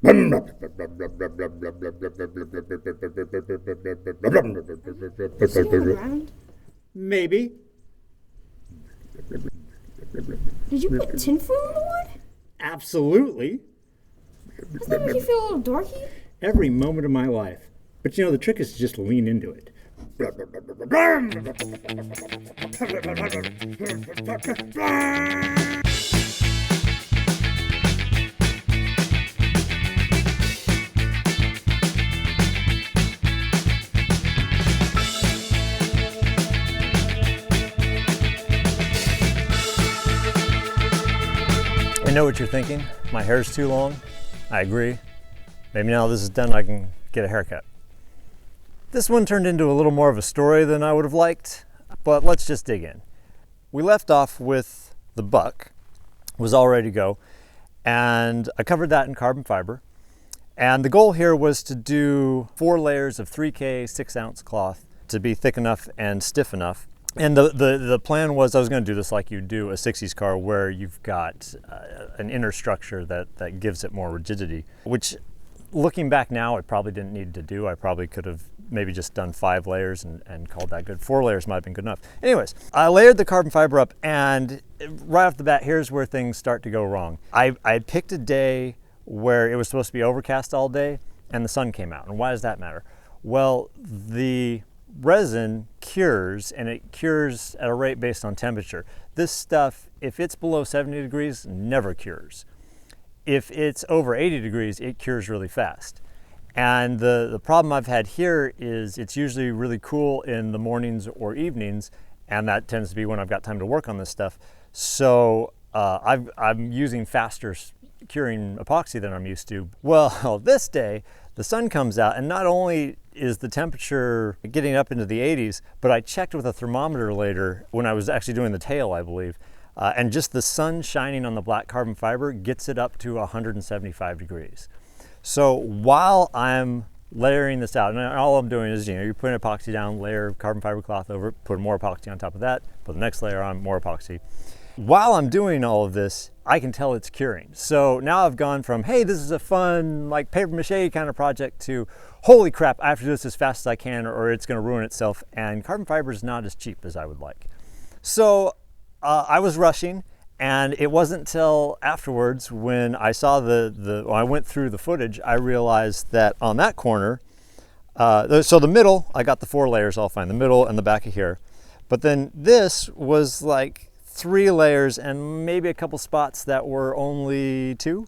Is it on the ground? Maybe. Did you put tinfoil in the wood? Absolutely. Does that make you feel a little dorky? Every moment of my life. But the trick is to just lean into it. I know what you're thinking. My hair's too long. I agree. Maybe now this is done, I can get a haircut. This one turned into a little more of a story than I would have liked, but let's just dig in. We left off with the buck, was all ready to go, and I covered that in carbon fiber. And the goal here was to do 4 layers of 3K 6-ounce cloth to be thick enough and stiff enough. And the plan was I was going to do this like you do a 60s car, where you've got an inner structure that gives it more rigidity, which looking back now, I probably didn't need to do. I probably could have maybe just done 5 layers and called that good. 4 layers might have been good enough. Anyways, I layered the carbon fiber up, and right off the bat, here's where things start to go wrong. I picked a day where it was supposed to be overcast all day and the sun came out. And why does that matter? Well, the resin cures, and it cures at a rate based on temperature. This stuff, if it's below 70 degrees, never cures. If it's over 80 degrees, it cures really fast. And the problem I've had here is it's usually really cool in the mornings or evenings, and that tends to be when I've got time to work on this stuff. So I'm using faster curing epoxy than I'm used to. Well, this day, the sun comes out, and not only is the temperature getting up into the 80s, but I checked with a thermometer later when I was actually doing the tail, I believe, and just the sun shining on the black carbon fiber gets it up to 175 degrees. So while I'm layering this out, and all I'm doing is, you're putting epoxy down, layer of carbon fiber cloth over it, put more epoxy on top of that, put the next layer on, more epoxy. While I'm doing all of this, I can tell it's curing. So now I've gone from, hey, this is a fun, like paper mache kind of project, to, holy crap, I have to do this as fast as I can or it's gonna ruin itself. And carbon fiber is not as cheap as I would like. So I was rushing, and it wasn't until afterwards when I saw when I went through the footage, I realized that on that corner, so the middle, I got the 4 layers all fine, the middle and the back of here. But then this was like 3 layers and maybe a couple spots that were only 2.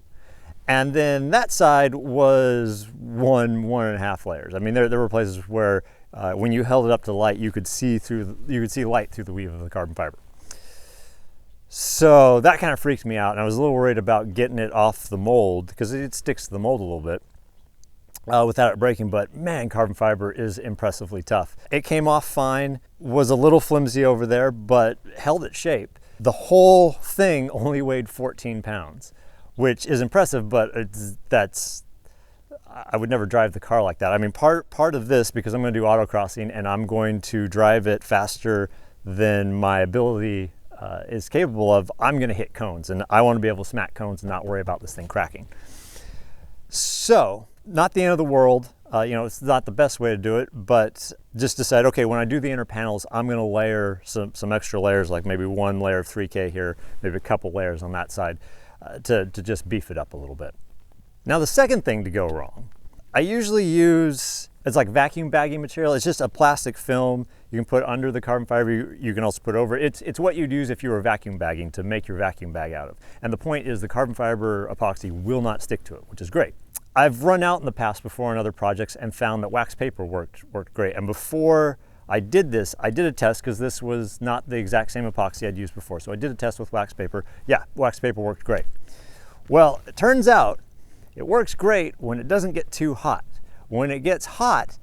And then that side was 1.5 layers. I mean, there were places where when you held it up to light, you could see light through the weave of the carbon fiber. So that kind of freaked me out, and I was a little worried about getting it off the mold, because it sticks to the mold a little bit without it breaking. But man, carbon fiber is impressively tough. It came off fine, was a little flimsy over there, but held its shape. The whole thing only weighed 14 pounds, which is impressive, but I would never drive the car like that. I mean, part of this, because I'm going to do autocrossing and I'm going to drive it faster than my ability is capable of, I'm going to hit cones, and I want to be able to smack cones and not worry about this thing cracking. So, not the end of the world. It's not the best way to do it, but just decide, okay, when I do the inner panels, I'm going to layer some extra layers, like maybe 1 layer of 3K here, maybe a couple layers on that side, to just beef it up a little bit. Now, the second thing to go wrong, I usually use, it's like vacuum bagging material. It's just a plastic film you can put under the carbon fiber. You can also put over. It's what you'd use if you were vacuum bagging to make your vacuum bag out of. And the point is the carbon fiber epoxy will not stick to it, which is great. I've run out in the past before on other projects and found that wax paper worked great. And before I did this, I did a test, because this was not the exact same epoxy I'd used before. So I did a test with wax paper. Yeah, wax paper worked great. Well, it turns out it works great when it doesn't get too hot. When it gets hot,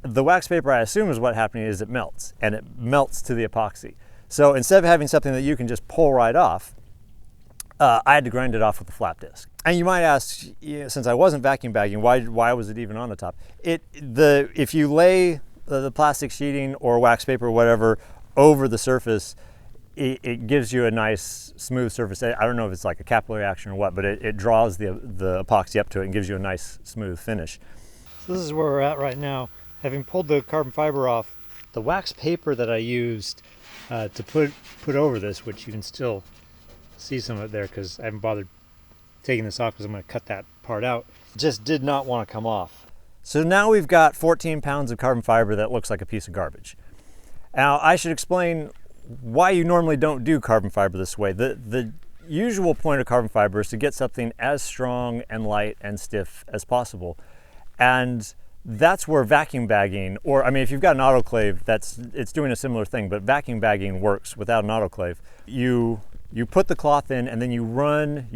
the wax paper, I assume, is what happening is it melts, and it melts to the epoxy. So instead of having something that you can just pull right off, I had to grind it off with a flat disc. And you might ask, since I wasn't vacuum bagging, why was it even on the top? If you lay the plastic sheeting or wax paper or whatever over the surface, it gives you a nice smooth surface. I don't know if it's like a capillary action or what, but it draws the epoxy up to it and gives you a nice smooth finish. So this is where we're at right now. Having pulled the carbon fiber off, the wax paper that I used to put over this, which you can still see some of it there because I haven't bothered taking this off because I'm going to cut that part out, just did not want to come off. So now we've got 14 pounds of carbon fiber that looks like a piece of garbage. Now I should explain why you normally don't do carbon fiber this way. The usual point of carbon fiber is to get something as strong and light and stiff as possible. And that's where vacuum bagging, or I mean, if you've got an autoclave, it's doing a similar thing, but vacuum bagging works without an autoclave. You put the cloth in and then you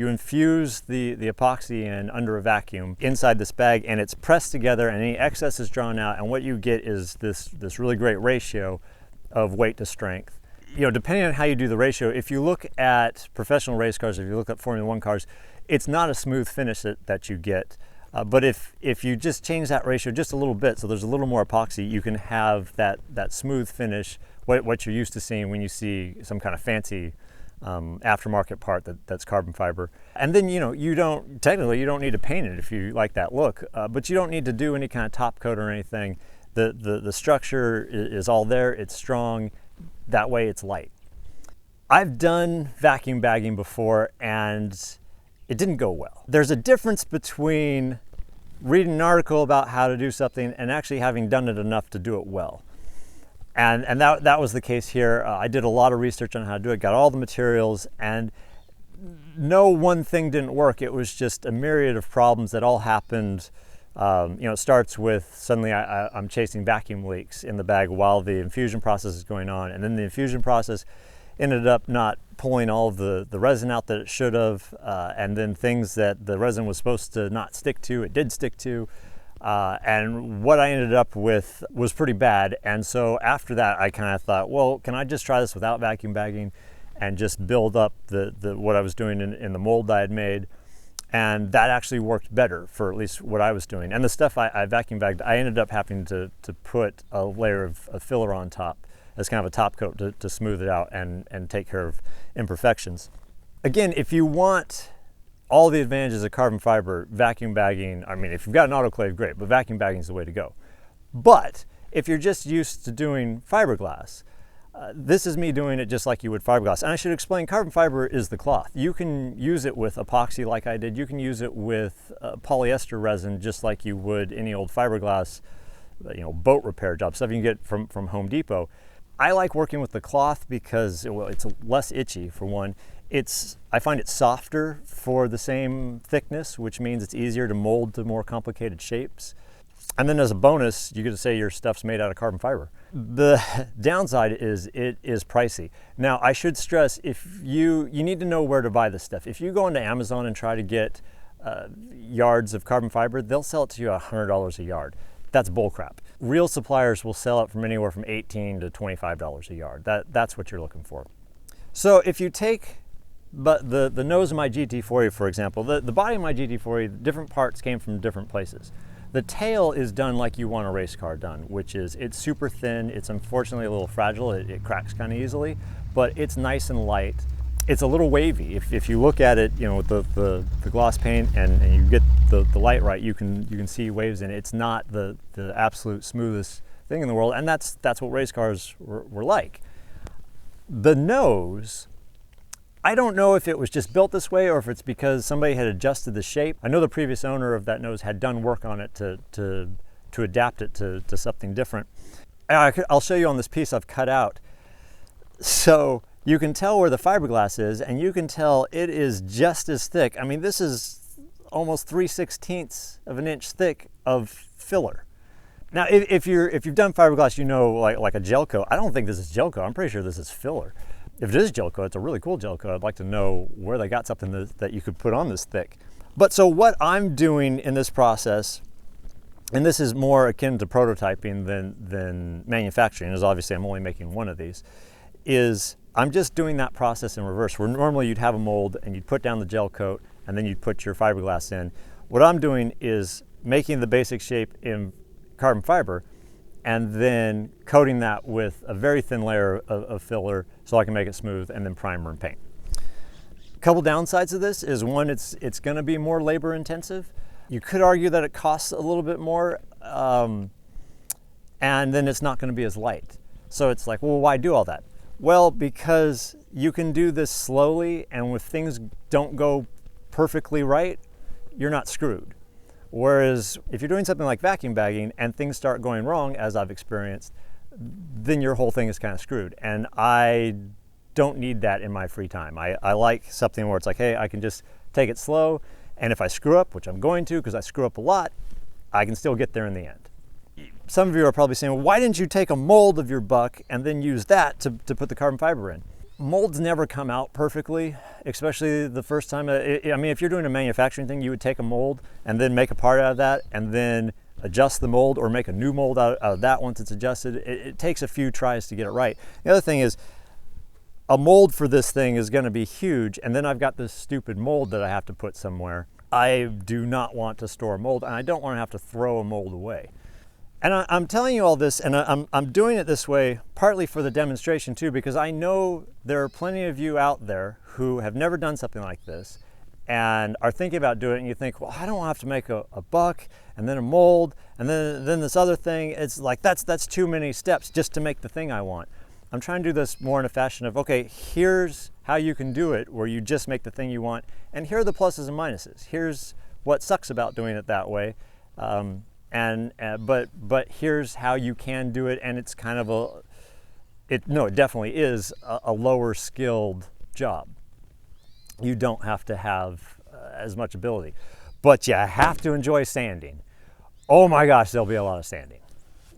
infuse the epoxy in under a vacuum inside this bag, and it's pressed together and any excess is drawn out, and what you get is this really great ratio of weight to strength. You know, depending on how you do the ratio, if you look at professional race cars, if you look at Formula One cars, it's not a smooth finish that you get. But if you just change that ratio just a little bit, so there's a little more epoxy, you can have that smooth finish, what you're used to seeing when you see some kind of fancy aftermarket part that's carbon fiber. And then, you know, you don't need to paint it if you like that look, but you don't need to do any kind of top coat or anything. The structure is all there, it's strong, that way it's light. I've done vacuum bagging before and it didn't go well. There's a difference between reading an article about how to do something and actually having done it enough to do it well. And that was the case here. I did a lot of research on how to do it, got all the materials, and no one thing didn't work. It was just a myriad of problems that all happened. You know, it starts with suddenly I'm chasing vacuum leaks in the bag while the infusion process is going on, and then the infusion process ended up not pulling all of the resin out that it should have, and then things that the resin was supposed to not stick to, it did stick to, and what I ended up with was pretty bad. And so after that, I kind of thought, well, can I just try this without vacuum bagging and just build up what I was doing in the mold I had made? And that actually worked better for at least what I was doing. And the stuff I vacuum bagged, I ended up having to put a layer of filler on top as kind of a top coat to smooth it out and take care of imperfections. Again, if you want all the advantages of carbon fiber, vacuum bagging, I mean, if you've got an autoclave, great, but vacuum bagging is the way to go. But if you're just used to doing fiberglass, this is me doing it just like you would fiberglass. And I should explain, carbon fiber is the cloth. You can use it with epoxy like I did. You can use it with polyester resin just like you would any old fiberglass, you know, boat repair job, stuff you can get from Home Depot. I like working with the cloth because, well, it's less itchy for one. I find it softer for the same thickness, which means it's easier to mold to more complicated shapes. And then as a bonus, you get to say your stuff's made out of carbon fiber. The downside is it is pricey. Now, I should stress, if you need to know where to buy this stuff. If you go into Amazon and try to get yards of carbon fiber, they'll sell it to you $100 a yard. That's bullcrap. Real suppliers will sell it from anywhere from $18 to $25 a yard. That's what you're looking for. So if you take the nose of my GT40, for example, the body of my GT40, different parts came from different places. The tail is done like you want a race car done, which is it's super thin. It's unfortunately a little fragile. It cracks kind of easily, but it's nice and light. It's a little wavy. If you look at it, you know, with the gloss paint and you get the light right, you can see waves in it. It's not the absolute smoothest thing in the world, and that's what race cars were like. The nose, I don't know if it was just built this way or if it's because somebody had adjusted the shape. I know the previous owner of that nose had done work on it to adapt it to something different. I'll show you on this piece I've cut out. So you can tell where the fiberglass is, and you can tell it is just as thick. I mean, this is almost 3/16 of an inch thick of filler. Now, if you've done fiberglass, you know, like a gel coat. I don't think this is gel coat. I'm pretty sure this is filler. If it is gel coat, it's a really cool gel coat. I'd like to know where they got something that you could put on this thick. But so what I'm doing in this process, and this is more akin to prototyping than manufacturing, as obviously I'm only making one of these, is I'm just doing that process in reverse. Where normally you'd have a mold and you'd put down the gel coat and then you'd put your fiberglass in. What I'm doing is making the basic shape in carbon fiber and then coating that with a very thin layer of filler so I can make it smooth, and then primer and paint. A couple downsides of this is, one, it's going to be more labor intensive. You could argue that it costs a little bit more, and then it's not going to be as light. So it's like, well, why do all that? Well, because you can do this slowly, and if things don't go perfectly right, you're not screwed. Whereas if you're doing something like vacuum bagging and things start going wrong, as I've experienced, then your whole thing is kind of screwed. And I don't need that in my free time. I like something where it's like, hey, I can just take it slow, and if I screw up, which I'm going to because I screw up a lot, I can still get there in the end. Some of you are probably saying, well, why didn't you take a mold of your buck and then use that to put the carbon fiber in? Molds never come out perfectly, especially the first time. I mean, if you're doing a manufacturing thing, you would take a mold and then make a part out of that and then adjust the mold or make a new mold out of that once it's adjusted. It takes a few tries to get it right. The other thing is, a mold for this thing is going to be huge, and then I've got this stupid mold that I have to put somewhere. I do not want to store a mold, and I don't want to have to throw a mold away. And I'm telling you all this, and I'm doing it this way partly for the demonstration too, because I know there are plenty of you out there who have never done something like this and are thinking about doing it, and you think, well, I don't have to make a buck and then a mold and then this other thing. It's like, that's too many steps just to make the thing I want. I'm trying to do this more in a fashion of, okay, here's how you can do it where you just make the thing you want, and here are the pluses and minuses. Here's what sucks about doing it that way. But here's how you can do it, and it's kind of it definitely is a lower skilled job. You don't have to have as much ability, but you have to enjoy sanding. Oh my gosh, there'll be a lot of sanding.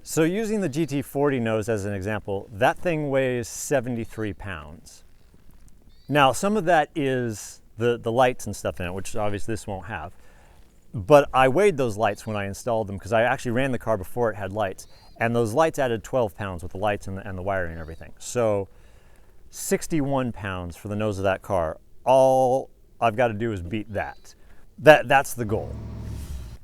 So using the GT40 nose as an example, that thing weighs 73 pounds. Now, some of that is the lights and stuff in it, which obviously this won't have. But I weighed those lights when I installed them, because I actually ran the car before it had lights, and those lights added 12 pounds with the lights and the wiring and everything. So 61 pounds for the nose of that car. All I've got to do is beat that. That's the goal.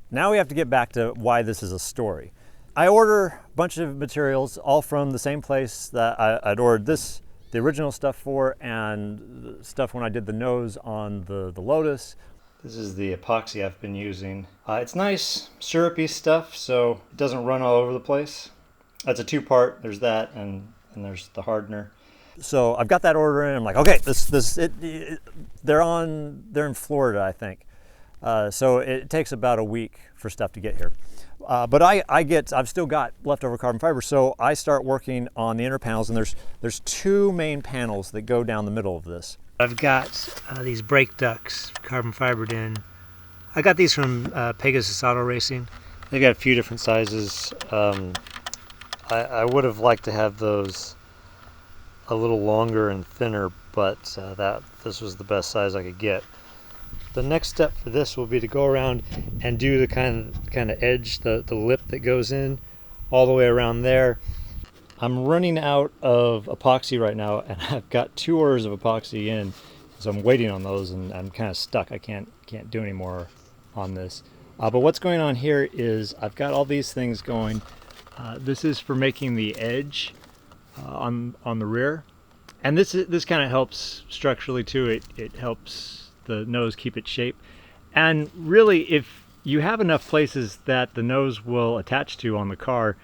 Now we have to get back to why this is a story. I order a bunch of materials all from the same place that I'd ordered the original stuff for, and stuff when I did the nose on the Lotus. This is the epoxy I've been using. It's nice, syrupy stuff, so it doesn't run all over the place. That's a two-part. There's that, and there's the hardener. So I've got that order in. I'm like, okay, they're in Florida, I think. So it takes about a week for stuff to get here. But I've still got leftover carbon fiber, so I start working on the inner panels, and there's two main panels that go down the middle of this. I've got these brake ducts carbon fibered in. I got these from Pegasus Auto Racing. They've got a few different sizes. I would have liked to have those a little longer and thinner, but this was the best size I could get. The next step for this will be to go around and do the kind of edge, the lip that goes in all the way around there. I'm running out of epoxy right now, and I've got 2 orders of epoxy in, so I'm waiting on those, and I'm kind of stuck. I can't do any more on this. But what's going on here is I've got all these things going. This is for making the edge on the rear, and this kind of helps structurally too. It helps the nose keep its shape, and really, if you have enough places that the nose will attach to on the car,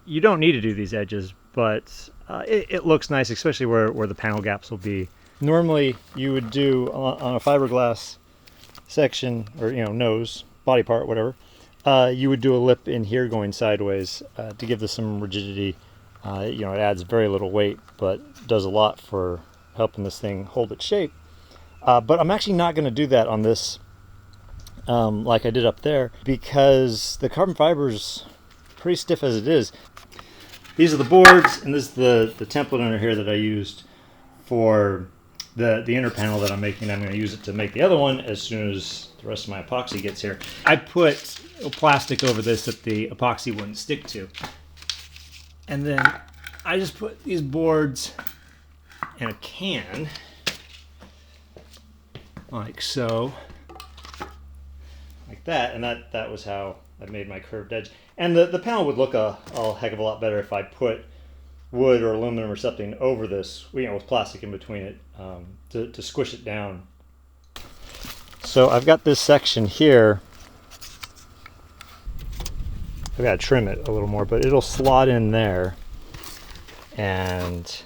you don't need to do these edges, but it looks nice, especially where the panel gaps will be. Normally, you would do on a fiberglass section, or nose, body part, whatever, you would do a lip in here going sideways to give this some rigidity. It adds very little weight, but does a lot for helping this thing hold its shape. But I'm actually not going to do that on this like I did up there, because the carbon fiber's pretty stiff as it is. These are the boards, and this is the template under here that I used for the inner panel that I'm making. I'm going to use it to make the other one as soon as the rest of my epoxy gets here. I put plastic over this that the epoxy wouldn't stick to. And then I just put these boards in a can, like so, like that, and that was how I've made my curved edge. And the panel would look a heck of a lot better if I put wood or aluminum or something over this, with plastic in between it, to squish it down. So I've got this section here. I've got to trim it a little more, but it'll slot in there and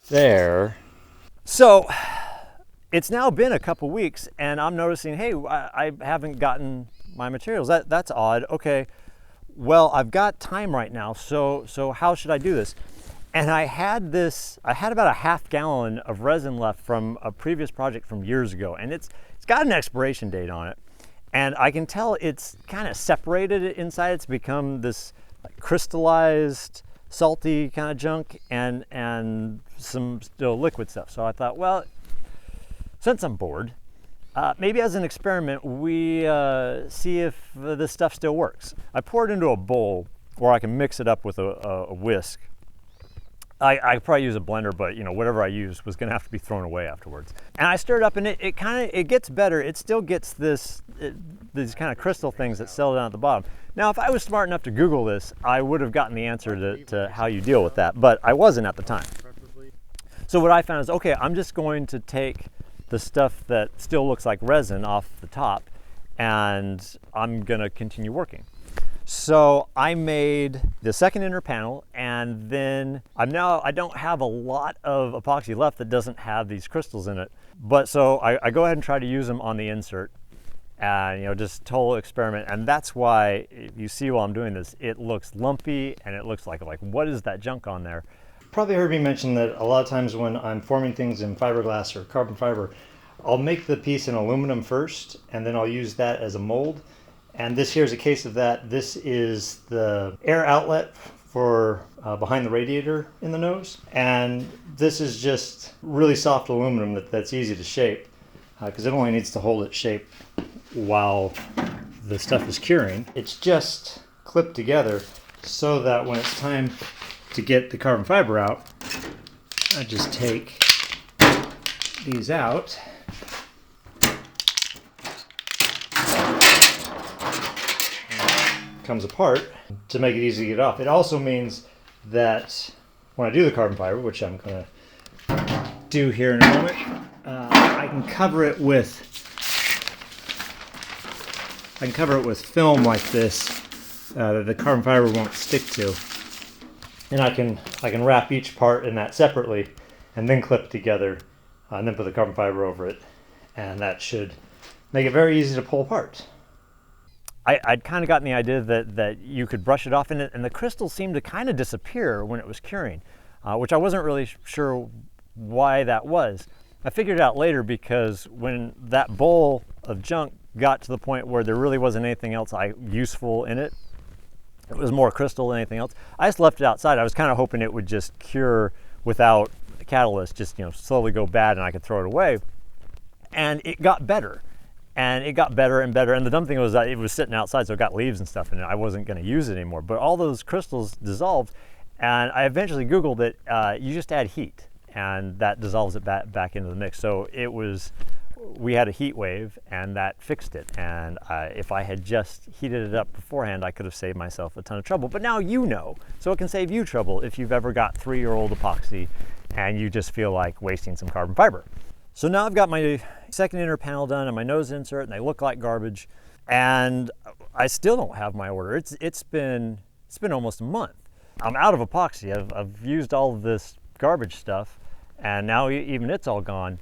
there. So it's now been a couple weeks and I'm noticing, hey, I haven't gotten my materials. That's odd. Okay, well, I've got time right now, so how should I do this? And I had about a half gallon of resin left from a previous project from years ago, and it's got an expiration date on it. And I can tell it's kind of separated inside. It's become this like crystallized, salty kind of junk and some still liquid stuff. So I thought, well, since I'm bored, maybe as an experiment, we see if this stuff still works. I pour it into a bowl where I can mix it up with a whisk. I probably use a blender, but whatever I used was going to have to be thrown away afterwards. And I stir it up, and it gets better. It still gets these kind of crystal things that settle down at the bottom. Now, if I was smart enough to Google this, I would have gotten the answer to how you deal with that, but I wasn't at the time. So what I found is, okay, I'm just going to take the stuff that still looks like resin off the top, and I'm going to continue working. So I made the second inner panel, and then I don't have a lot of epoxy left that doesn't have these crystals in it. But so I go ahead and try to use them on the insert, and just total experiment. And that's why you see while I'm doing this, it looks lumpy and it looks like what is that junk on there? Probably heard me mention that a lot of times when I'm forming things in fiberglass or carbon fiber, I'll make the piece in aluminum first, and then I'll use that as a mold. And this here is a case of that. This is the air outlet for behind the radiator in the nose. And this is just really soft aluminum that's easy to shape because it only needs to hold its shape while the stuff is curing. It's just clipped together so that when it's time to get the carbon fiber out, I just take these out. Comes apart to make it easy to get off. It also means that when I do the carbon fiber, which I'm going to do here in a moment, I can cover it with film like this that the carbon fiber won't stick to, and I can wrap each part in that separately, and then clip it together, and then put the carbon fiber over it, and that should make it very easy to pull apart. I'd kind of gotten the idea that you could brush it off, and the crystals seemed to kind of disappear when it was curing, which I wasn't really sure why that was. I figured it out later because when that bowl of junk got to the point where there really wasn't anything else useful in it, it was more crystal than anything else, I just left it outside. I was kind of hoping it would just cure without a catalyst, just slowly go bad and I could throw it away. And it got better. And it got better and better. And the dumb thing was that it was sitting outside, so it got leaves and stuff in it. I wasn't going to use it anymore. But all those crystals dissolved, and I eventually Googled it. You just add heat, and that dissolves it back into the mix. So we had a heat wave, and that fixed it. And if I had just heated it up beforehand, I could have saved myself a ton of trouble. But now you know, so it can save you trouble if you've ever got 3-year-old epoxy and you just feel like wasting some carbon fiber. So now I've got my second inner panel done and my nose insert, and they look like garbage, and I still don't have my order. It's been almost a month. I'm out of epoxy. I've used all of this garbage stuff, and now even it's all gone.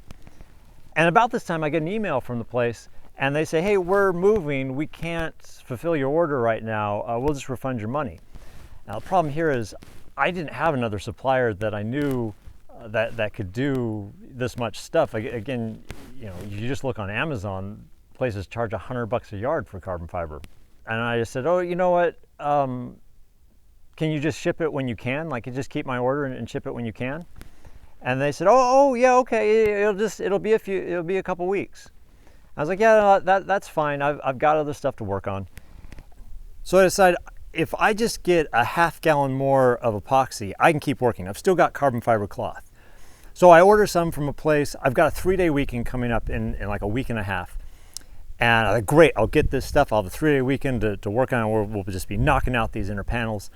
And about this time I get an email from the place, and they say, hey, we're moving. We can't fulfill your order right now. We'll just refund your money. Now the problem here is I didn't have another supplier that I knew that could do this much stuff. Again, you just look on Amazon, places charge $100 a yard for carbon fiber. And I just said, oh, you know what? Can you just ship it when you can? Like, you just keep my order and ship it when you can? And they said, oh yeah, okay. It'll be a couple weeks. I was like, yeah, that's fine. I've got other stuff to work on. So I decided, if I just get a half gallon more of epoxy, I can keep working. I've still got carbon fiber cloth. So I order some from a place. I've got a 3-day weekend coming up in like a week and a half. And I thought, great, I'll get this stuff. I'll have a 3-day weekend to work on it. We'll just be knocking out these inner panels.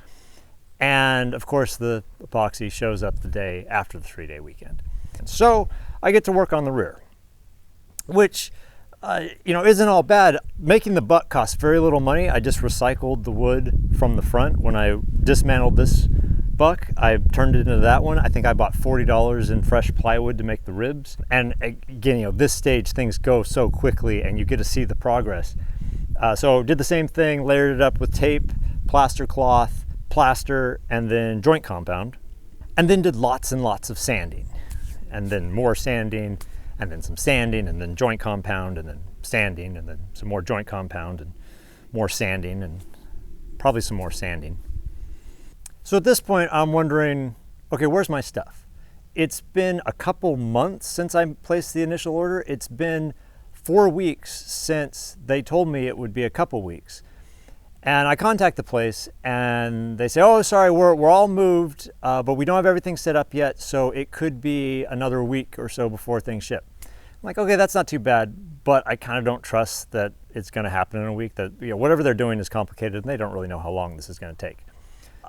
And of course, the epoxy shows up the day after the 3-day weekend. And so I get to work on the rear, which isn't all bad. Making the butt costs very little money. I just recycled the wood from the front. When I dismantled this buck, I turned it into that one. I think I bought $40 in fresh plywood to make the ribs. And again, this stage, things go so quickly and you get to see the progress. So did the same thing, layered it up with tape, plaster cloth, plaster, and then joint compound. And then did lots and lots of sanding. And then more sanding, and then some sanding, and then joint compound, and then sanding, and then some more joint compound, and more sanding, and probably some more sanding. So at this point, I'm wondering, okay, where's my stuff? It's been a couple months since I placed the initial order. It's been 4 weeks since they told me it would be a couple weeks. And I contact the place and they say, oh, sorry, we're all moved, but we don't have everything set up yet, so it could be another week or so before things ship. I'm like, okay, that's not too bad, but I kind of don't trust that it's going to happen in a week, that whatever they're doing is complicated and they don't really know how long this is going to take.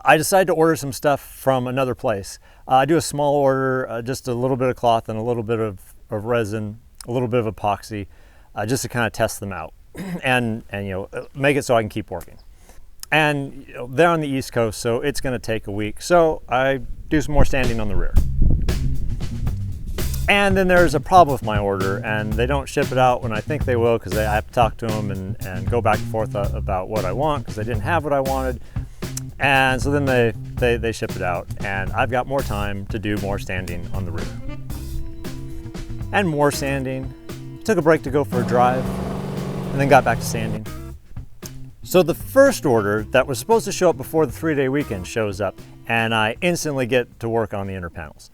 I decided to order some stuff from another place. I do a small order, just a little bit of cloth and a little bit of resin, a little bit of epoxy, just to kind of test them out and make it so I can keep working. And they're on the East Coast, so it's going to take a week. So I do some more sanding on the rear. And then there's a problem with my order, and they don't ship it out when I think they will, because I have to talk to them and go back and forth about what I want, because they didn't have what I wanted. And so then they ship it out, and I've got more time to do more sanding on the rear. And more sanding. Took a break to go for a drive, and then got back to sanding. So the first order that was supposed to show up before the 3-day weekend shows up, and I instantly get to work on the inner panels.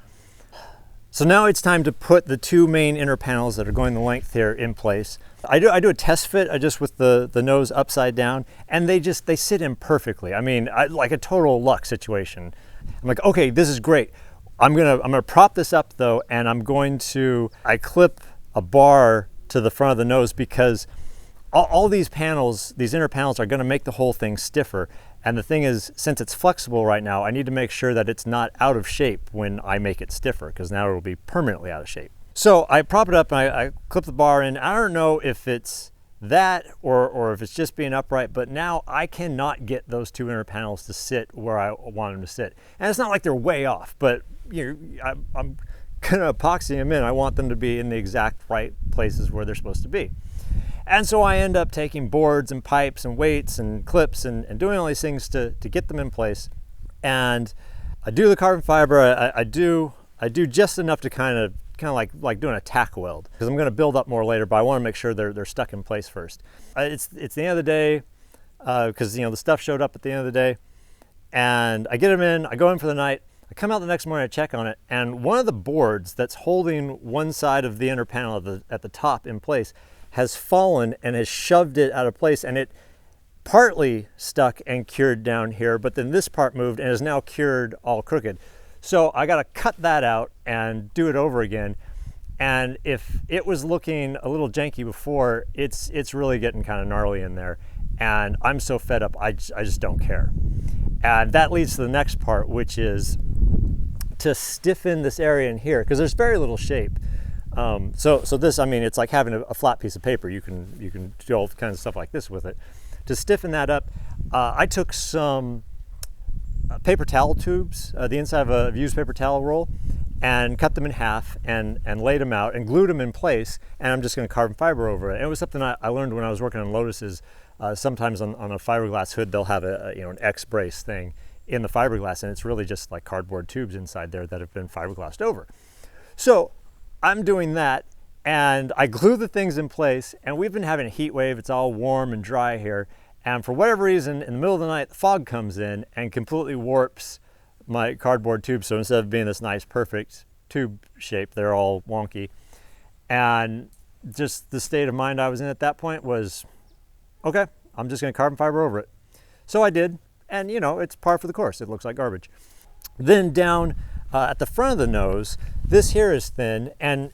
So now it's time to put the 2 main inner panels that are going the length here in place. I do a test fit, just with the nose upside down, and they sit in perfectly. I mean, like a total luck situation. I'm like, okay, this is great. I'm gonna prop this up though, and I clip a bar to the front of the nose, because all these panels, these inner panels, are going to make the whole thing stiffer. And the thing is, since it's flexible right now, I need to make sure that it's not out of shape when I make it stiffer, because now it'll be permanently out of shape. So I prop it up and I clip the bar in. I don't know if it's that or if it's just being upright, but now I cannot get those 2 inner panels to sit where I want them to sit. And it's not like they're way off, but I'm gonna epoxy them in. I want them to be in the exact right places where they're supposed to be. And so I end up taking boards and pipes and weights and clips and doing all these things to get them in place. And I do the carbon fiber. I do just enough to kind of like doing a tack weld, because I'm going to build up more later, but I want to make sure they're stuck in place first. It's the end of the day, because the stuff showed up at the end of the day, and I get them in. I go in for the night. I come out the next morning to check on it, and one of the boards that's holding one side of the inner panel at the top in place has fallen and has shoved it out of place, and it partly stuck and cured down here, but then this part moved and is now cured all crooked. So I got to cut that out and do it over again. And if it was looking a little janky before, it's really getting kind of gnarly in there, and I'm so fed up, I just don't care. And that leads to the next part, which is to stiffen this area in here, because there's very little shape. So this, I mean, it's like having a flat piece of paper. You can do all kinds of stuff like this with it. To stiffen that up, I took some paper towel tubes, the inside of a used paper towel roll, and cut them in half and laid them out and glued them in place. And I'm just going to carbon fiber over it. And it was something I learned when I was working on Lotuses. Sometimes on a fiberglass hood, they'll have an X brace thing in the fiberglass, and it's really just like cardboard tubes inside there that have been fiberglassed over. So I'm doing that, and I glue the things in place, and we've been having a heat wave. It's all warm and dry here, and for whatever reason, in the middle of the night, the fog comes in and completely warps my cardboard tube. So instead of being this nice, perfect tube shape, they're all wonky. And just the state of mind I was in at that point was, okay, I'm just gonna carbon fiber over it. So I did, and it's par for the course. It looks like garbage. Then down at the front of the nose, this here is thin, and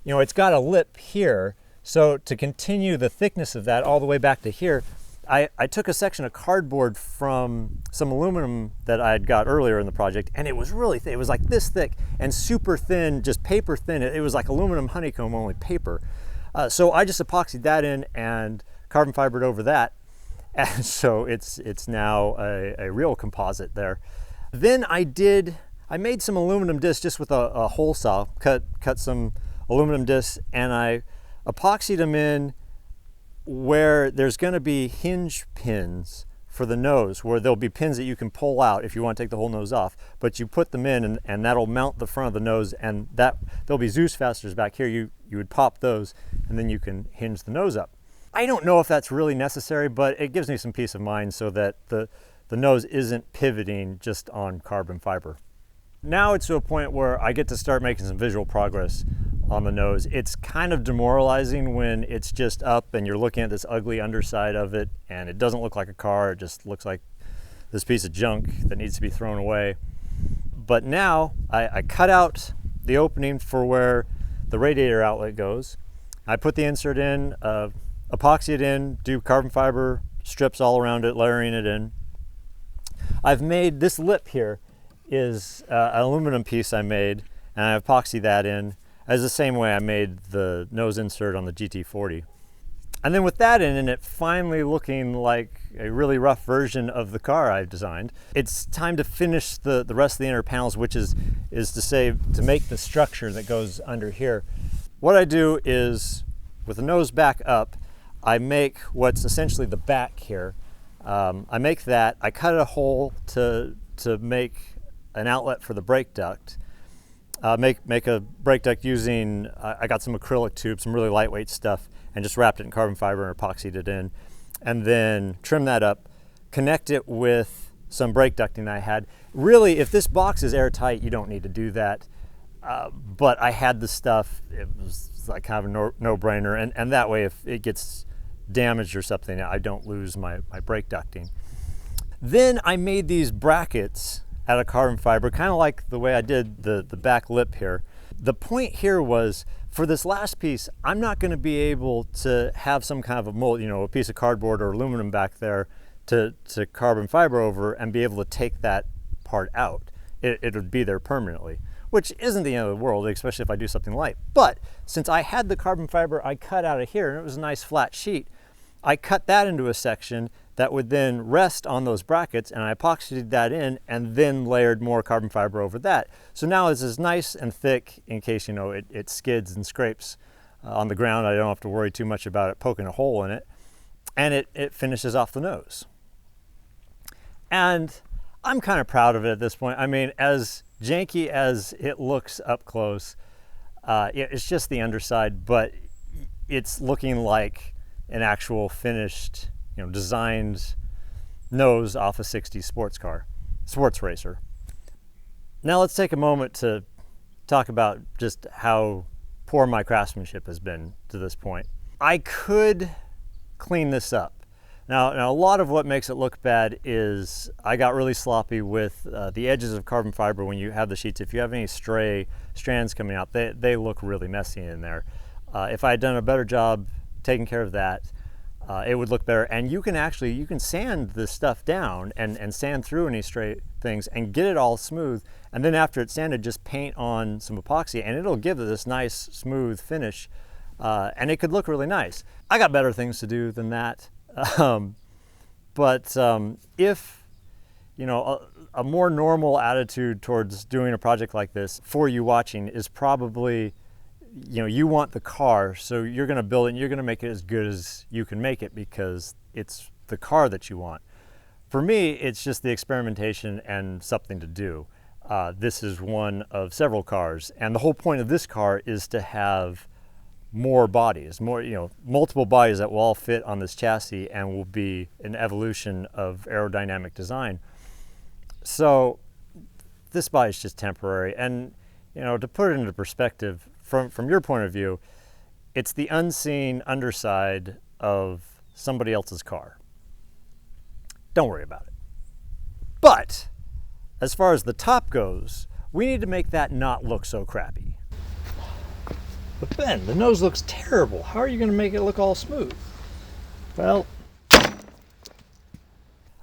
it's got a lip here, So to continue the thickness of that all the way back to here, I took a section of cardboard from some aluminum that I had got earlier in the project, and it was really thick. It was like this thick and super thin, just paper thin. It was like aluminum honeycomb, only paper. So I just epoxied that in and carbon fibered over that. And so it's now a real composite there. Then I made some aluminum discs just with a hole saw, cut some aluminum discs, and I epoxied them in where there's going to be hinge pins for the nose, where there'll be pins that you can pull out if you want to take the whole nose off, but you put them in and that'll mount the front of the nose, and there'll be Zeus fasteners back here. You would pop those and then you can hinge the nose up. I don't know if that's really necessary, but it gives me some peace of mind so that the nose isn't pivoting just on carbon fiber. Now it's to a point where I get to start making some visual progress on the nose. It's kind of demoralizing when it's just up and you're looking at this ugly underside of it and it doesn't look like a car, it just looks like this piece of junk that needs to be thrown away. But now I cut out the opening for where the radiator outlet goes. I put the insert in, epoxy it in, do carbon fiber strips all around it, layering it in. I've made this lip here is an aluminum piece I made, and I epoxy that in as the same way I made the nose insert on the GT40. And then with that in and it finally looking like a really rough version of the car I've designed, it's time to finish the rest of the inner panels, which is to say, to make the structure that goes under here. What I do is, with the nose back up, I make what's essentially the back here. I make that, I cut a hole to make an outlet for the brake duct. Make a brake duct using, I got some acrylic tubes, some really lightweight stuff, and just wrapped it in carbon fiber and epoxied it in. And then trim that up, connect it with some brake ducting I had. Really, if this box is airtight, you don't need to do that. But I had the stuff, it was like kind of a no-brainer. And that way, if it gets damaged or something, I don't lose my brake ducting. Then I made these brackets out of carbon fiber, kind of like the way I did the back lip here. The point here was, for this last piece, I'm not going to be able to have some kind of a mold, a piece of cardboard or aluminum back there to carbon fiber over and be able to take that part out. It would be there permanently, which isn't the end of the world, especially if I do something light. But since I had the carbon fiber I cut out of here, and it was a nice flat sheet, I cut that into a section that would then rest on those brackets, and I epoxied that in and then layered more carbon fiber over that. So now it's as nice and thick in case it skids and scrapes on the ground. I don't have to worry too much about it poking a hole in it, and it finishes off the nose. And I'm kind of proud of it at this point. I mean, as janky as it looks up close, it's just the underside, but it's looking like an actual finished, designed nose off a 60s sports racer. Now let's take a moment to talk about just how poor my craftsmanship has been to this point. I could clean this up. Now a lot of what makes it look bad is I got really sloppy with the edges of carbon fiber when you have the sheets. If you have any stray strands coming out, they look really messy in there. If I had done a better job taking care of that, it would look better. And you can sand this stuff down and sand through any stray things and get it all smooth. And then after it's sanded, just paint on some epoxy and it'll give it this nice smooth finish. And it could look really nice. I got better things to do than that. But if, a more normal attitude towards doing a project like this for you watching is probably, you want the car, so you're going to build it and you're going to make it as good as you can make it because it's the car that you want. For me, it's just the experimentation and something to do. This is one of several cars, and the whole point of this car is to have more bodies, multiple bodies that will all fit on this chassis and will be an evolution of aerodynamic design. So this body is just temporary, and to put it into perspective, from your point of view, it's the unseen underside of somebody else's car. Don't worry about it. But as far as the top goes, we need to make that not look so crappy. But Ben, the nose looks terrible. How are you going to make it look all smooth? Well,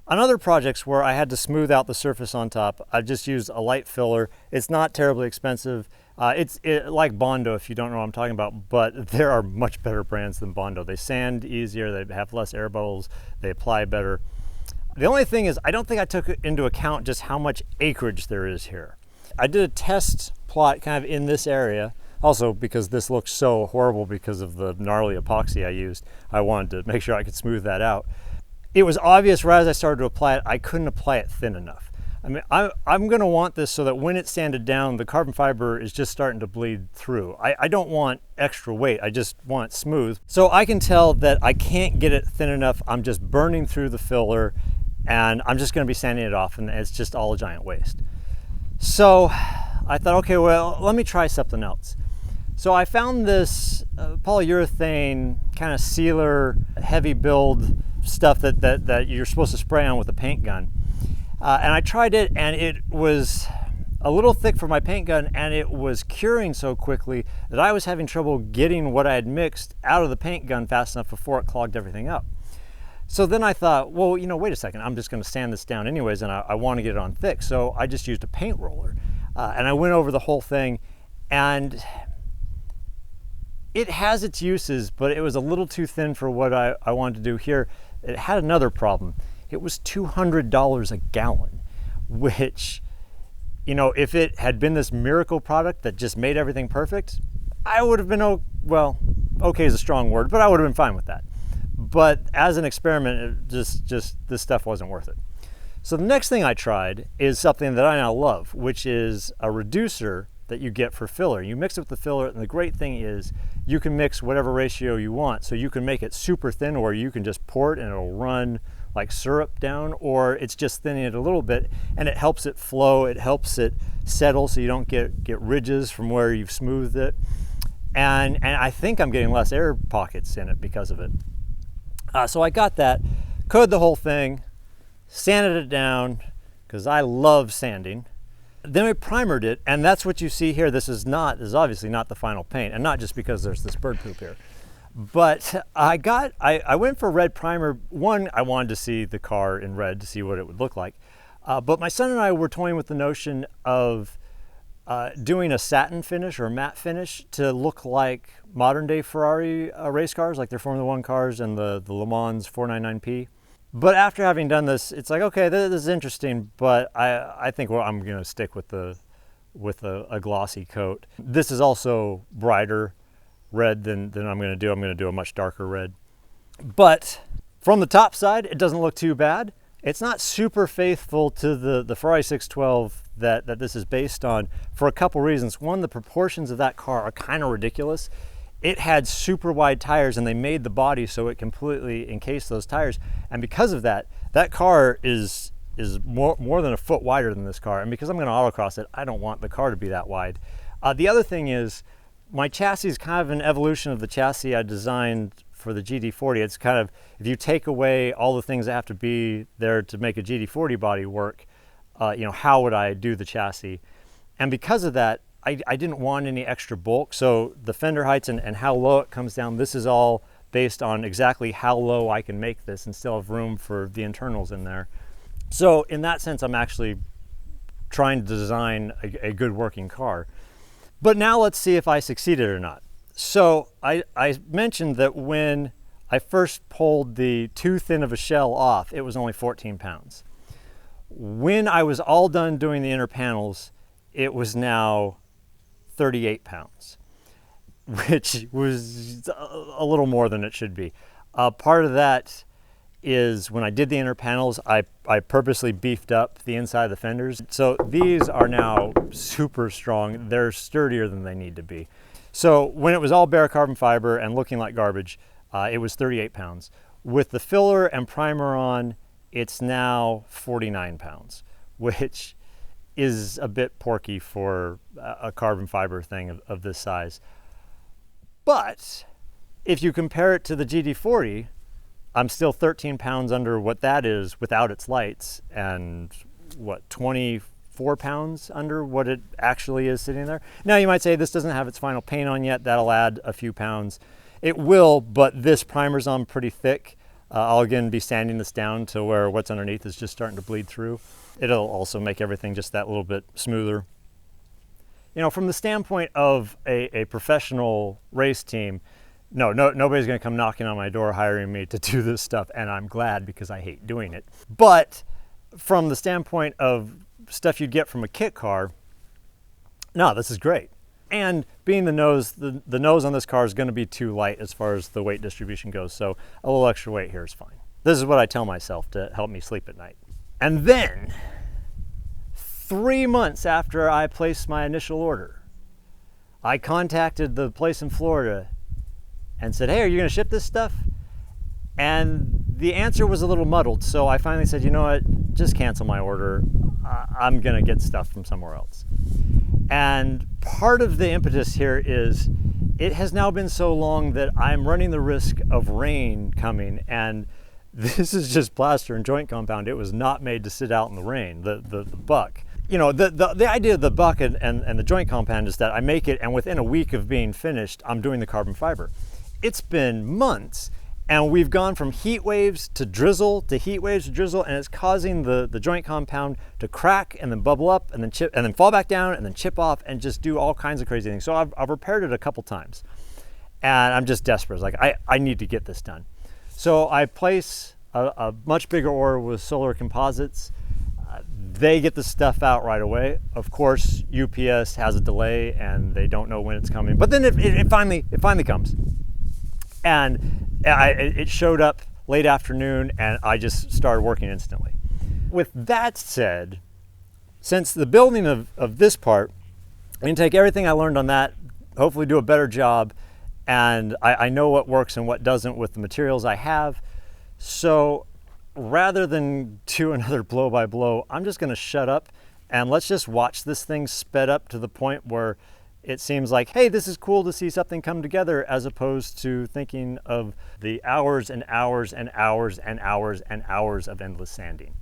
on other projects where I had to smooth out the surface on top, I just used a light filler. It's not terribly expensive. It's like Bondo, if you don't know what I'm talking about, but there are much better brands than Bondo. They sand easier, they have less air bubbles, they apply better. The only thing is, I don't think I took into account just how much acreage there is here. I did a test plot kind of in this area, also because this looks so horrible because of the gnarly epoxy I used. I wanted to make sure I could smooth that out. It was obvious right as I started to apply it, I couldn't apply it thin enough. I mean, I'm gonna want this so that when it's sanded down, the carbon fiber is just starting to bleed through. I don't want extra weight, I just want it smooth. So I can tell that I can't get it thin enough. I'm just burning through the filler and I'm just gonna be sanding it off and it's just all a giant waste. So I thought, okay, well, let me try something else. So I found this polyurethane kind of sealer, heavy build stuff that you're supposed to spray on with a paint gun. And I tried it and it was a little thick for my paint gun and it was curing so quickly that I was having trouble getting what I had mixed out of the paint gun fast enough before it clogged everything up. So then I thought, well, you know, wait a second, I'm just gonna sand this down anyways and I wanna get it on thick. So I just used a paint roller and I went over the whole thing and it has its uses, but it was a little too thin for what I wanted to do here. It had another problem. It was $200 a gallon, which, you know, if it had been this miracle product that just made everything perfect, I would have been, well, okay is a strong word, but I would have been fine with that. But as an experiment, it just this stuff wasn't worth it. So the next thing I tried is something that I now love, which is a reducer that you get for filler. You mix it with the filler, and the great thing is you can mix whatever ratio you want. So you can make it super thin, or you can just pour it and it'll run like syrup down, or it's just thinning it a little bit, and it helps it flow, it helps it settle so you don't get ridges from where you've smoothed it. And I think I'm getting less air pockets in it because of it. So I got that, coated the whole thing, sanded it down, because I love sanding. Then we primered it, and that's what you see here. This is obviously not the final paint, and not just because there's this bird poop here. But I went for red primer. One, I wanted to see the car in red to see what it would look like. But my son and I were toying with the notion of doing a satin finish or a matte finish to look like modern day Ferrari race cars, like their Formula One cars and the Le Mans 499P. But after having done this, it's like, okay, this is interesting, but I think I'm gonna stick with a glossy coat. This is also brighter red than I'm gonna do. I'm gonna do a much darker red. But from the top side, it doesn't look too bad. It's not super faithful to the Ferrari 612 that this is based on for a couple reasons. One, the proportions of that car are kind of ridiculous. It had super wide tires and they made the body so it completely encased those tires. And because of that, that car is more than a foot wider than this car. And because I'm gonna autocross it, I don't want the car to be that wide. The other thing is, my chassis is kind of an evolution of the chassis I designed for the GT40. It's kind of, if you take away all the things that have to be there to make a GT40 body work, you know, how would I do the chassis? And because of that, I didn't want any extra bulk. So the fender heights and how low it comes down, this is all based on exactly how low I can make this and still have room for the internals in there. So in that sense, I'm actually trying to design a good working car. But now let's see if I succeeded or not. So I mentioned that when I first pulled the too thin of a shell off, it was only 14 pounds. When I was all done doing the inner panels, it was now 38 pounds, which was a little more than it should be. Part of that is when I did the inner panels, I purposely beefed up the inside of the fenders. So these are now super strong. They're sturdier than they need to be. So when it was all bare carbon fiber and looking like garbage, it was 38 pounds. With the filler and primer on, it's now 49 pounds, which is a bit porky for a carbon fiber thing of this size. But if you compare it to the GT40, I'm still 13 pounds under what that is without its lights, and what, 20 4 pounds under what it actually is sitting there. Now you might say this doesn't have its final paint on yet. That'll add a few pounds. It will, but this primer's on pretty thick. I'll again be sanding this down to where what's underneath is just starting to bleed through. It'll also make everything just that little bit smoother. You know, from the standpoint of a professional race team, nobody's going to come knocking on my door hiring me to do this stuff, and I'm glad because I hate doing it. But from the standpoint of stuff you'd get from a kit car, no, this is great. And being the nose on this car is going to be too light as far as the weight distribution goes, so a little extra weight here is fine. This is what I tell myself to help me sleep at night. And then, 3 months after I placed my initial order, I contacted the place in Florida and said, hey, are you going to ship this stuff? And the answer was a little muddled, so I finally said, you know what, just cancel my order. I'm going to get stuff from somewhere else. And part of the impetus here is it has now been so long that I'm running the risk of rain coming, and this is just plaster and joint compound. It was not made to sit out in the rain, the buck. You know, the idea of the buck and the joint compound is that I make it, and within a week of being finished, I'm doing the carbon fiber. It's been months, and we've gone from heat waves to drizzle to heat waves to drizzle, and it's causing the joint compound to crack and then bubble up and then chip and then fall back down and then chip off and just do all kinds of crazy things. So I've repaired it a couple times, and I'm just desperate. It's like I need to get this done. So I place a much bigger order with Solar Composites. They get the stuff out right away. Of course, UPS has a delay and they don't know when it's coming, but then it finally comes. And it showed up late afternoon, and I just started working instantly. With that said, since the building of this part, I'm going to take everything I learned on that, hopefully do a better job, and I know what works and what doesn't with the materials I have. So rather than do another blow by blow, I'm just going to shut up and let's just watch this thing sped up to the point where it seems like, hey, this is cool to see something come together, as opposed to thinking of the hours and hours and hours and hours and hours of endless sanding.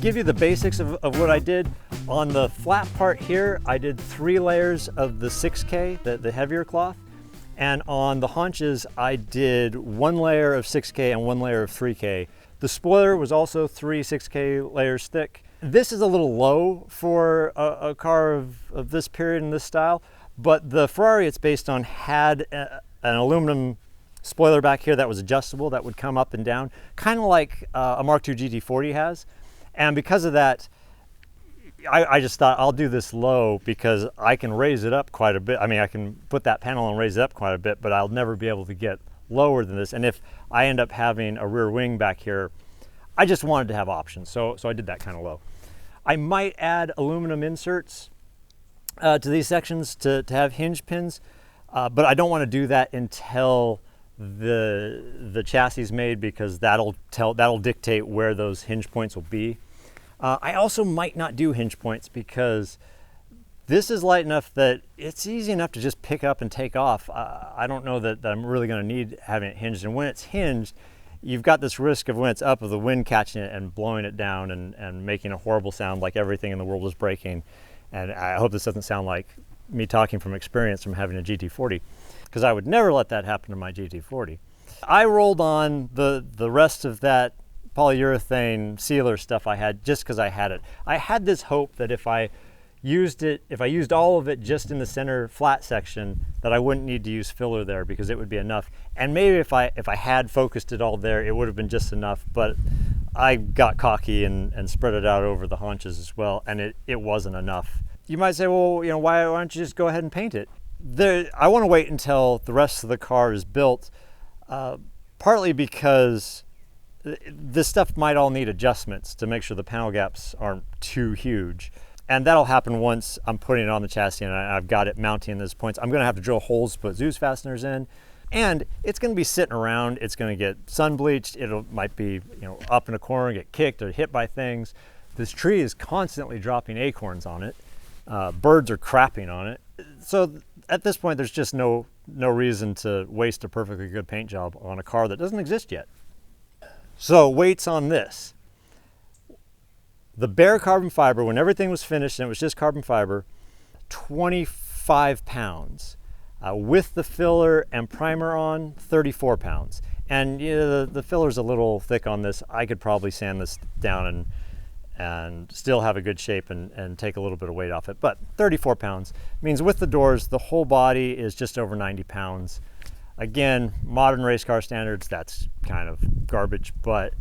Give you the basics of what I did. On the flat part here, I did 3 layers of the 6K, the heavier cloth. And on the haunches, I did 1 layer of 6K and 1 layer of 3K. The spoiler was also 3 6K layers thick. This is a little low for a car of this period and this style, but the Ferrari it's based on had an aluminum spoiler back here that was adjustable, that would come up and down, kind of like a Mark II GT40 has. And because of that, I just thought I'll do this low because I can raise it up quite a bit. I mean, I can put that panel and raise it up quite a bit, but I'll never be able to get lower than this. And if I end up having a rear wing back here, I just wanted to have options. So I did that kind of low. I might add aluminum inserts to these sections to have hinge pins, but I don't want to do that until the chassis is made, because that'll dictate where those hinge points will be. I also might not do hinge points because this is light enough that it's easy enough to just pick up and take off. I don't know that I'm really going to need having it hinged. And when it's hinged, you've got this risk of when it's up of the wind catching it and blowing it down and making a horrible sound like everything in the world is breaking. And I hope this doesn't sound like me talking from experience from having a GT40, because I would never let that happen to my GT40. I rolled on the rest of that polyurethane sealer stuff I had just because I had it. I had this hope that if I used all of it just in the center flat section, that I wouldn't need to use filler there because it would be enough. And maybe if I had focused it all there, it would have been just enough, but I got cocky and spread it out over the haunches as well, and it wasn't enough. You might say, well, why don't you just go ahead and paint it? I want to wait until the rest of the car is built, partly because this stuff might all need adjustments to make sure the panel gaps aren't too huge. And that'll happen once I'm putting it on the chassis and I've got it mounting those points. I'm gonna have to drill holes to put Zeus fasteners in, and it's gonna be sitting around. It's gonna get sun bleached. Might be up in a corner, get kicked or hit by things. This tree is constantly dropping acorns on it. Birds are crapping on it. So at this point, there's just no reason to waste a perfectly good paint job on a car that doesn't exist yet. So weights on this. The bare carbon fiber, when everything was finished and it was just carbon fiber, 25 pounds. With the filler and primer on, 34 pounds. And the filler's a little thick on this. I could probably sand this down and still have a good shape and take a little bit of weight off it. But 34 pounds means with the doors, the whole body is just over 90 pounds. Again, modern race car standards, that's kind of garbage, but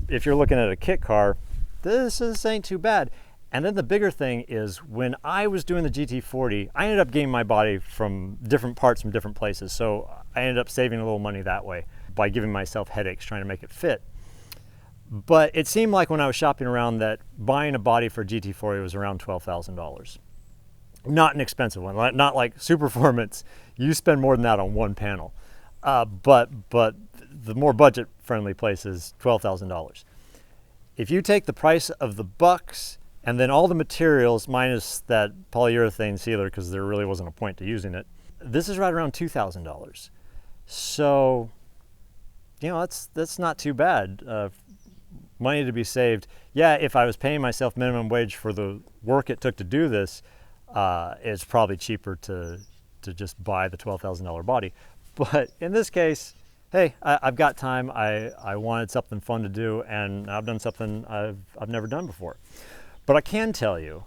if you're looking at a kit car, this ain't too bad. And then the bigger thing is, when I was doing the GT40, I ended up getting my body from different parts from different places. So I ended up saving a little money that way by giving myself headaches trying to make it fit. But it seemed like when I was shopping around that buying a body for a GT40 was around $12,000. Not an expensive one, not like Superformance. You spend more than that on one panel. But the more budget-friendly place is $12,000. If you take the price of the bucks and then all the materials minus that polyurethane sealer, because there really wasn't a point to using it, this is right around $2,000. So, that's not too bad. Money to be saved. Yeah, if I was paying myself minimum wage for the work it took to do this, it's probably cheaper to just buy the $12,000 body. But in this case, hey, I've got time. I wanted something fun to do, and I've done something I've never done before. But I can tell you,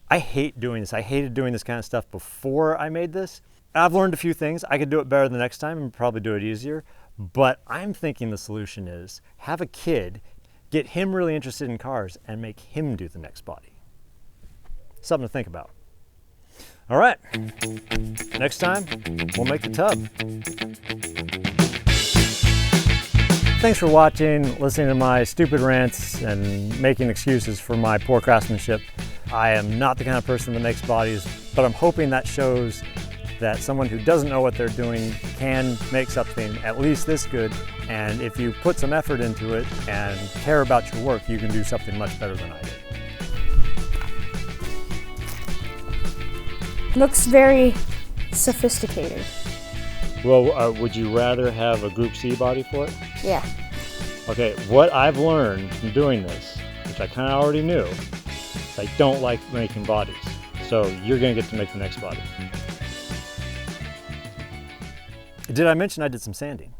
I hate doing this. I hated doing this kind of stuff before I made this. I've learned a few things. I could do it better the next time and probably do it easier. But I'm thinking the solution is have a kid, get him really interested in cars, and make him do the next body. Something to think about. All right, next time, we'll make the tub. Thanks for watching, listening to my stupid rants and making excuses for my poor craftsmanship. I am not the kind of person that makes bodies, but I'm hoping that shows that someone who doesn't know what they're doing can make something at least this good. And if you put some effort into it and care about your work, you can do something much better than I did. Looks very sophisticated. Well, would you rather have a Group C body for it? Yeah. Okay, what I've learned from doing this, which I kind of already knew, is I don't like making bodies. So you're going to get to make the next body. Did I mention I did some sanding?